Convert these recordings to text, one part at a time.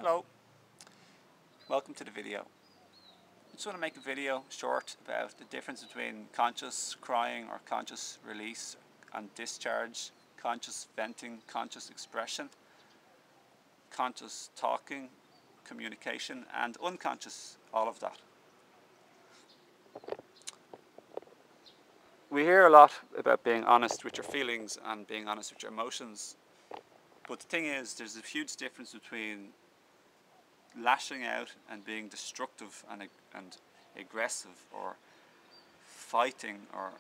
Hello, welcome to the video. I just want to make a video short about the difference between conscious crying or conscious release and discharge, conscious venting, conscious expression, conscious talking, communication, and unconscious, all of that. We hear a lot about being honest with your feelings and being honest with your emotions, but the thing is, there's a huge difference between lashing out and being destructive and aggressive, or fighting, or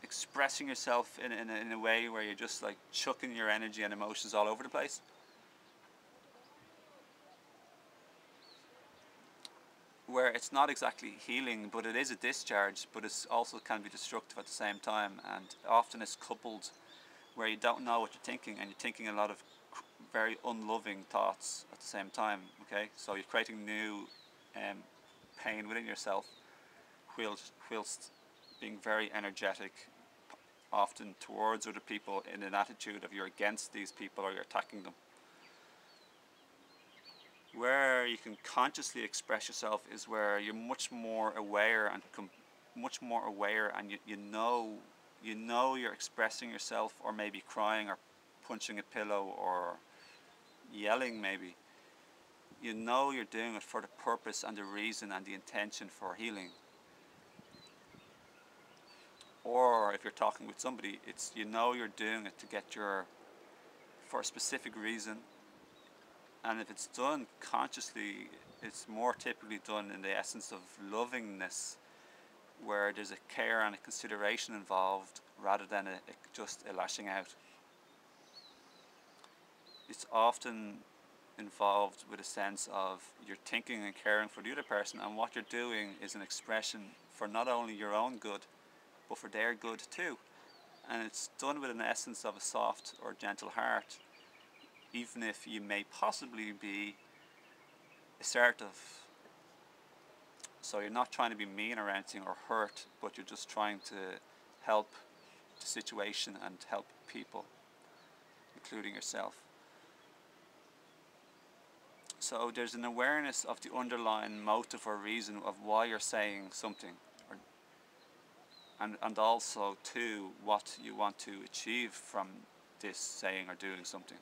expressing yourself in a way where you're just like chucking your energy and emotions all over the place. Where it's not exactly healing, but it is a discharge, but it also can be destructive at the same time, and often it's coupled where you don't know what you're thinking, and you're thinking a lot of very unloving thoughts at the same time. Okay, so you're creating new pain within yourself, whilst being very energetic, often towards other people, in an attitude of you're against these people or you're attacking them. Where you can consciously express yourself is where you're much more aware and you know you're expressing yourself, or maybe crying or punching a pillow or yelling maybe. You know you're doing it for the purpose and the reason and the intention for healing. Or if you're talking with somebody, it's you know you're doing it to get for a specific reason. And if it's done consciously, it's more typically done in the essence of lovingness, where there's a care and a consideration involved rather than just a lashing out. It's often involved with a sense of you're thinking and caring for the other person, and what you're doing is an expression for not only your own good, but for their good too. And it's done with an essence of a soft or gentle heart, even if you may possibly be assertive. So you're not trying to be mean or anything or hurt, but you're just trying to help the situation and help people, including yourself. So there's an awareness of the underlying motive or reason of why you're saying something, and also too what you want to achieve from this saying or doing something.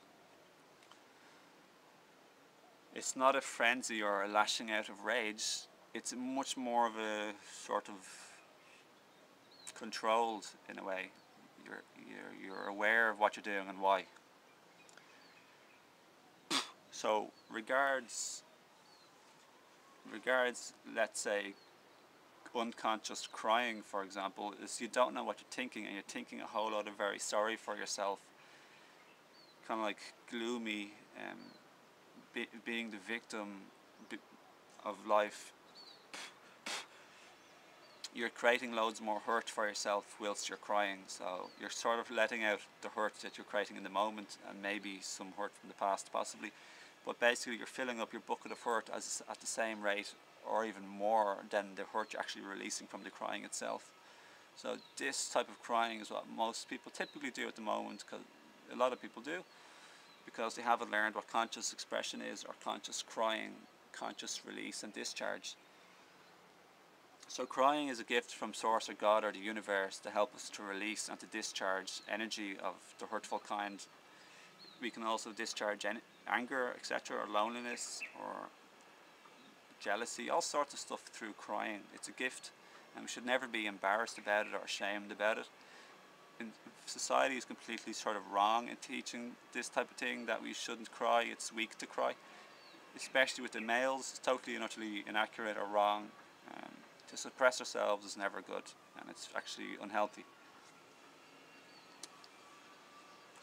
It's not a frenzy or a lashing out of rage. It's much more of a sort of controlled, in a way. You're aware of what you're doing and why. So regards, let's say, unconscious crying, for example, is you don't know what you're thinking, and you're thinking a whole lot of very sorry for yourself, kind of like gloomy, being the victim of life. You're creating loads more hurt for yourself whilst you're crying, so you're sort of letting out the hurt that you're creating in the moment, and maybe some hurt from the past possibly, but basically you're filling up your bucket of hurt at the same rate or even more than the hurt you're actually releasing from the crying itself. So this type of crying is what most people typically do at the moment, because a lot of people do, because they haven't learned what conscious expression is, or conscious crying, conscious release and discharge. So crying is a gift from Source or God or the universe to help us to release and to discharge energy of the hurtful kind. We can also discharge anger, etc., or loneliness, or jealousy, all sorts of stuff through crying. It's a gift, and we should never be embarrassed about it or ashamed about it. Society is completely sort of wrong in teaching this type of thing, that we shouldn't cry, it's weak to cry. Especially with the males, it's totally and utterly inaccurate or wrong. To suppress ourselves is never good, and it's actually unhealthy.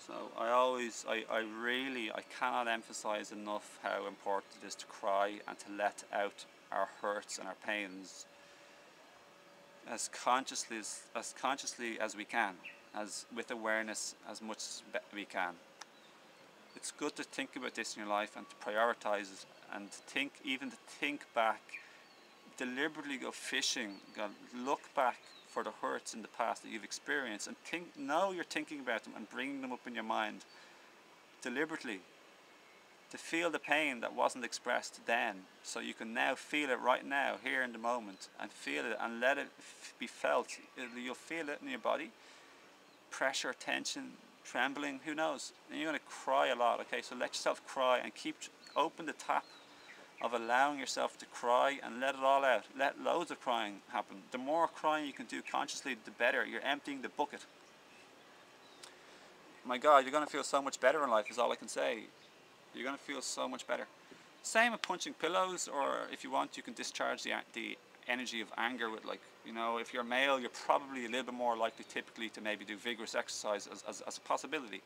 So I cannot emphasize enough how important it is to cry and to let out our hurts and our pains as consciously as we can, as with awareness as much as we can. It's good to think about this in your life and to prioritize it, and to think back, deliberately go fishing, look back for the hurts in the past that you've experienced, and know you're thinking about them and bringing them up in your mind deliberately. to feel the pain that wasn't expressed then, so you can now feel it right now, here in the moment, and feel it and let it be felt. You'll feel it in your body, pressure, tension, trembling, who knows, and you're going to cry a lot. Okay, so let yourself cry and open the tap of allowing yourself to cry and let it all out. Let loads of crying happen. The more crying you can do consciously, the better. You're emptying the bucket. My God, you're going to feel so much better in life is all I can say. You're going to feel so much better. Same with punching pillows, or if you want, you can discharge the energy of anger with, like, you know, if you're male, you're probably a little bit more likely typically to maybe do vigorous exercise as a possibility,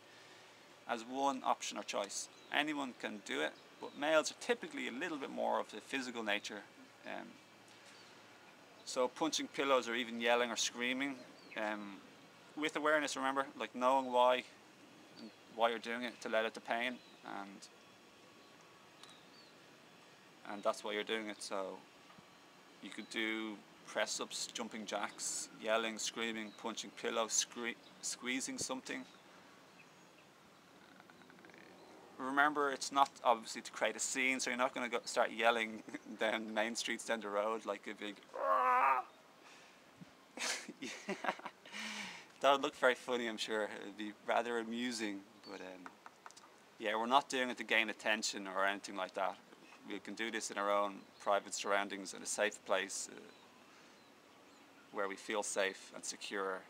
as one option or choice. Anyone can do it, but males are typically a little bit more of the physical nature. So punching pillows or even yelling or screaming, with awareness, remember, like knowing why you're doing it, to let out the pain, and that's why you're doing it. So you could do press-ups, jumping jacks, yelling, screaming, punching pillows, squeezing something. Remember, it's not obviously to create a scene, so you're not going to start yelling down the main streets down the road like a big yeah. That would look very funny, I'm sure. It would be rather amusing, but yeah, we're not doing it to gain attention or anything like that. We can do this in our own private surroundings, in a safe place where we feel safe and secure,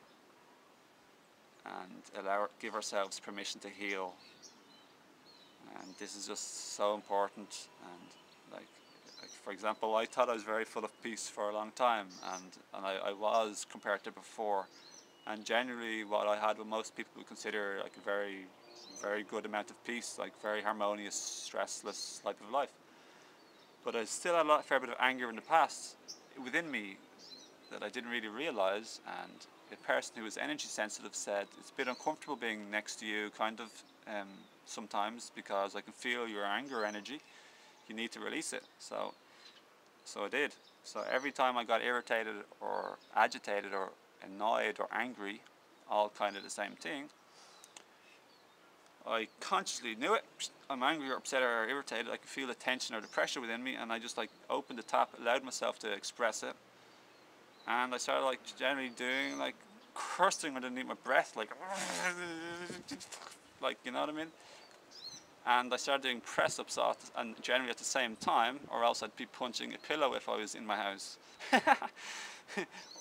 and give ourselves permission to heal. And this is just so important. And like for example, I thought I was very full of peace for a long time, and I was compared to before. And generally, what I had, what most people would consider like a very, very good amount of peace, like very harmonious, stressless type of life. But I still had a fair bit of anger in the past within me that I didn't really realize. And a person who was energy sensitive said, it's a bit uncomfortable being next to you, kind of, sometimes, because I can feel your anger energy. You need to release it. So I did. So every time I got irritated or agitated or annoyed or angry, all kind of the same thing, I consciously knew it. I'm angry or upset or irritated. I could feel the tension or the pressure within me, and I just like opened the tap, allowed myself to express it, and I started like generally doing like cursing underneath my breath, like you know what I mean. And I started doing press-ups and generally at the same time, or else I'd be punching a pillow if I was in my house,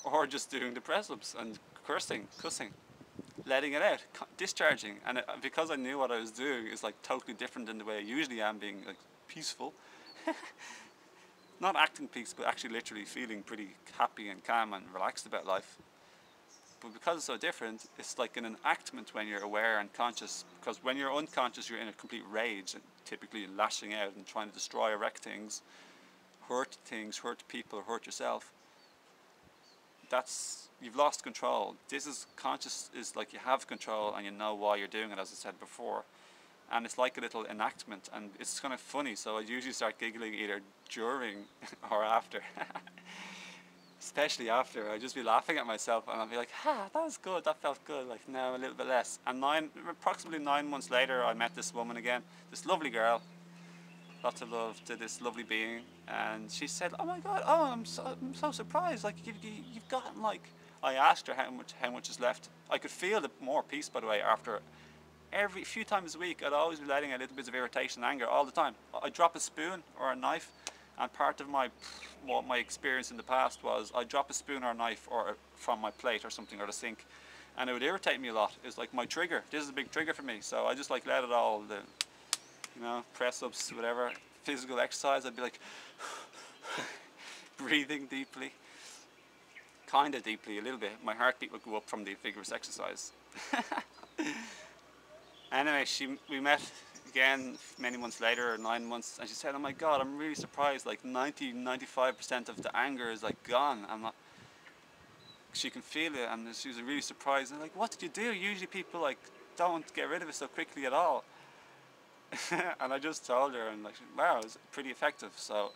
or just doing the press-ups and cussing, letting it out, discharging. And because I knew what I was doing, is like totally different than the way I usually am, being like peaceful, not acting peace, but actually literally feeling pretty happy and calm and relaxed about life. But because it's so different, it's like an enactment when you're aware and conscious. Because when you're unconscious, you're in a complete rage, and typically lashing out and trying to destroy or wreck things, hurt people, hurt yourself. You've lost control. This is conscious, is like you have control and you know why you're doing it, as I said before. And it's like a little enactment, and it's kind of funny. So I usually start giggling either during or after. Especially after, I'd just be laughing at myself, and I'd be like, that was good, that felt good, like now a little bit less. And approximately 9 months later, I met this woman again, this lovely girl, lots of love to this lovely being, and she said, oh my God, I'm so surprised, like you've gotten like, I asked her how much is left. I could feel the more peace, by the way, after every few times a week. I'd always be letting a little bit of irritation and anger all the time. I'd drop a spoon or a knife, and part of my experience in the past was I'd drop a spoon or a knife from my plate or something, or the sink, and it would irritate me a lot. It was like my trigger. This is a big trigger for me, so I just like let it all, press-ups, whatever, physical exercise, I'd be like breathing deeply, kind of deeply, a little bit. My heartbeat would go up from the vigorous exercise. Anyway, we met again many months later, 9 months, and she said, oh my God, I'm really surprised, like 95% of the anger is like gone. She can feel it, and she was really surprised. And like, what did you do? Usually people like don't get rid of it so quickly at all. And I just told her, and like, wow, it was pretty effective. So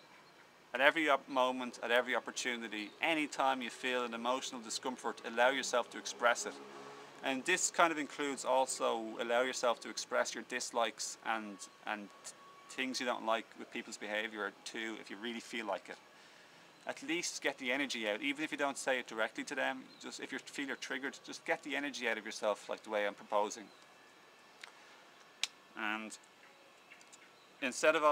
at every moment, at every opportunity, anytime you feel an emotional discomfort, allow yourself to express it. And this kind of includes also allow yourself to express your dislikes and things you don't like with people's behaviour. 2, if you really feel like it, at least get the energy out, even if you don't say it directly to them. Just if you feel you're triggered, just get the energy out of yourself, like the way I'm proposing. And instead of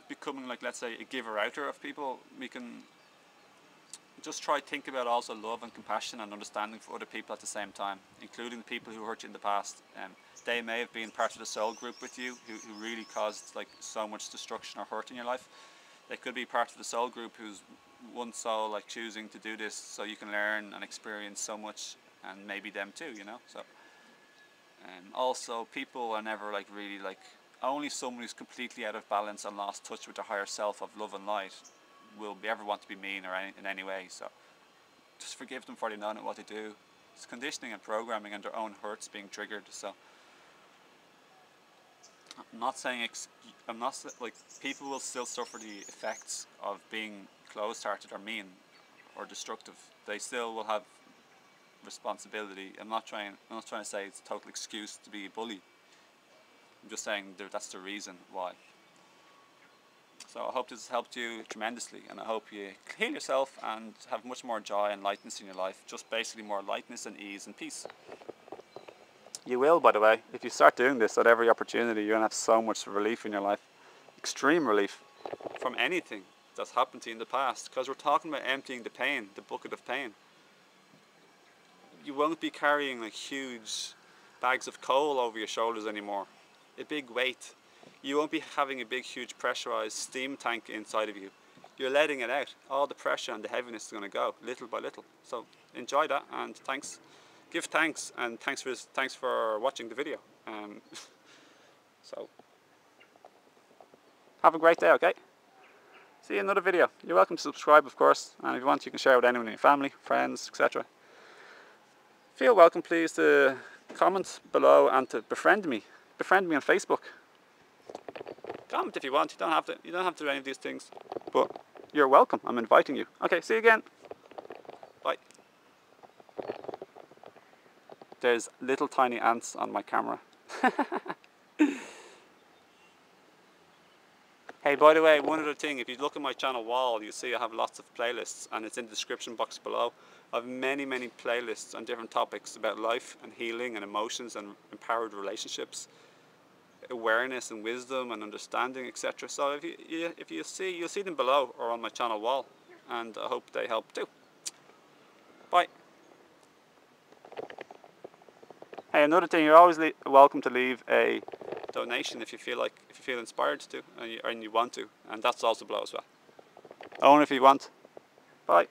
becoming like, let's say, a giver-outer of people, we can just try to think about also love and compassion and understanding for other people at the same time, including the people who hurt you in the past. They may have been part of the soul group with you who really caused like so much destruction or hurt in your life. They could be part of the soul group who's one soul like choosing to do this so you can learn and experience so much, and maybe them too, you know. So also people are never like really like, only someone who's completely out of balance and lost touch with their higher self of love and light will ever want to be mean or in any way. So just forgive them for they don't know what they do. It's conditioning and programming and their own hurts being triggered. So I'm not saying like people will still suffer the effects of being closed-hearted or mean or destructive. They still will have responsibility. I'm not trying to say it's a total excuse to be a bully. I'm just saying that's the reason why. So I hope this has helped you tremendously, and I hope you heal yourself and have much more joy and lightness in your life. Just basically more lightness and ease and peace. You will, by the way, if you start doing this at every opportunity, you're going to have so much relief in your life. Extreme relief from anything that's happened to you in the past, because we're talking about emptying the pain, the bucket of pain. You won't be carrying like huge bags of coal over your shoulders anymore, a big weight. You won't be having a big huge pressurized steam tank inside of you. You're letting it out. All the pressure and the heaviness is going to go little by little. So enjoy that, and thanks. Give thanks, and thanks for watching the video. So have a great day, okay? See you in another video. You're welcome to subscribe, of course, and if you want you can share with anyone in your family, friends, etc. Feel welcome please to comment below and to befriend me. Befriend me on Facebook. Comment if you want. You don't have to do any of these things, but you're welcome. I'm inviting you. Okay, see you again. Bye. There's little tiny ants on my camera. Hey, by the way, one other thing, if you look at my channel wall, you see I have lots of playlists, and it's in the description box below. I have many playlists on different topics about life and healing and emotions and empowered relationships, awareness and wisdom and understanding, etc. So if you see, you'll see them below or on my channel wall, and I hope they help too. Bye. Hey, another thing, you're always welcome to leave a donation if you feel inspired to, and you want to, and that's also below as well. Only if you want. Bye.